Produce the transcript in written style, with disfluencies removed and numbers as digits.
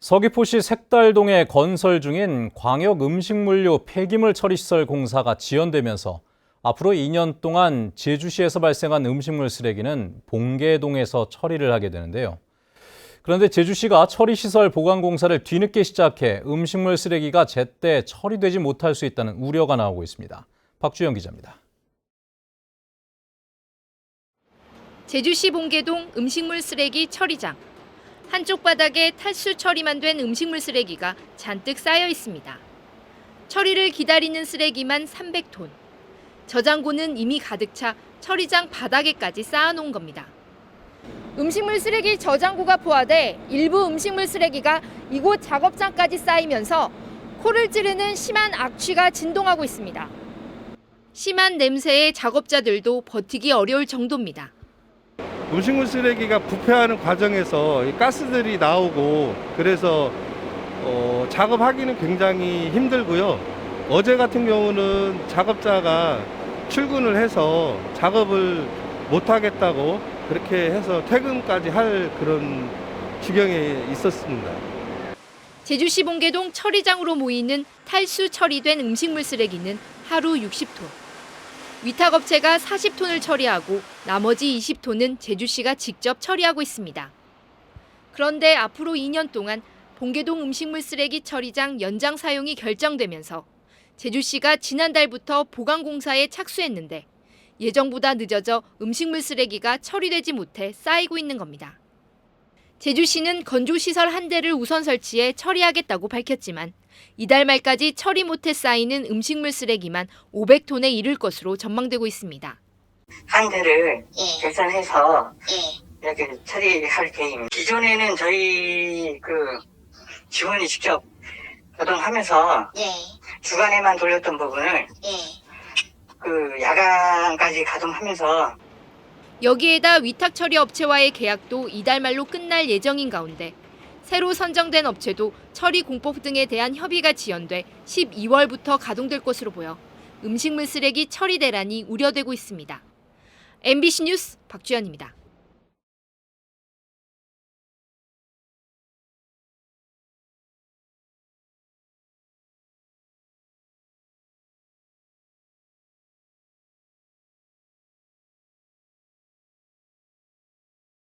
서귀포시 색달동에 건설 중인 광역 음식물류 폐기물 처리시설 공사가 지연되면서 앞으로 2년 동안 제주시에서 발생한 음식물 쓰레기는 봉계동에서 처리를 하게 되는데요. 그런데 제주시가 처리시설 보관 공사를 뒤늦게 시작해 음식물 쓰레기가 제때 처리되지 못할 수 있다는 우려가 나오고 있습니다. 박주영 기자입니다. 제주시 봉계동 음식물 쓰레기 처리장. 한쪽 바닥에 탈수 처리만 된 음식물 쓰레기가 잔뜩 쌓여 있습니다. 처리를 기다리는 쓰레기만 300톤. 저장고는 이미 가득 차 처리장 바닥에까지 쌓아놓은 겁니다. 음식물 쓰레기 저장고가 포화돼 일부 음식물 쓰레기가 이곳 작업장까지 쌓이면서 코를 찌르는 심한 악취가 진동하고 있습니다. 심한 냄새에 작업자들도 버티기 어려울 정도입니다. 음식물 쓰레기가 부패하는 과정에서 이 가스들이 나오고 그래서 작업하기는 굉장히 힘들고요. 어제 같은 경우는 작업자가 출근을 해서 작업을 못 하겠다고 그렇게 해서 퇴근까지 할 그런 지경에 있었습니다. 제주시 봉계동 처리장으로 모이는 탈수 처리된 음식물 쓰레기는 하루 60톤. 위탁업체가 40톤을 처리하고 나머지 20톤은 제주시가 직접 처리하고 있습니다. 그런데 앞으로 2년 동안 봉계동 음식물 쓰레기 처리장 연장 사용이 결정되면서 제주시가 지난달부터 보강 공사에 착수했는데 예정보다 늦어져 음식물 쓰레기가 처리되지 못해 쌓이고 있는 겁니다. 제주시는 건조시설 한 대를 우선 설치해 처리하겠다고 밝혔지만 이달 말까지 처리 못해 쌓이는 음식물 쓰레기만 500톤에 이를 것으로 전망되고 있습니다. 한 대를 개선해서 이렇게 처리할 계획입니다. 기존에는 저희 직원이 직접 노동하면서 주간에만 돌렸던 부분을 야간까지 가동하면서 여기에다 위탁 처리 업체와의 계약도 이달 말로 끝날 예정인 가운데 새로 선정된 업체도 처리 공법 등에 대한 협의가 지연돼 12월부터 가동될 것으로 보여 음식물 쓰레기 처리 대란이 우려되고 있습니다. MBC 뉴스 박주연입니다.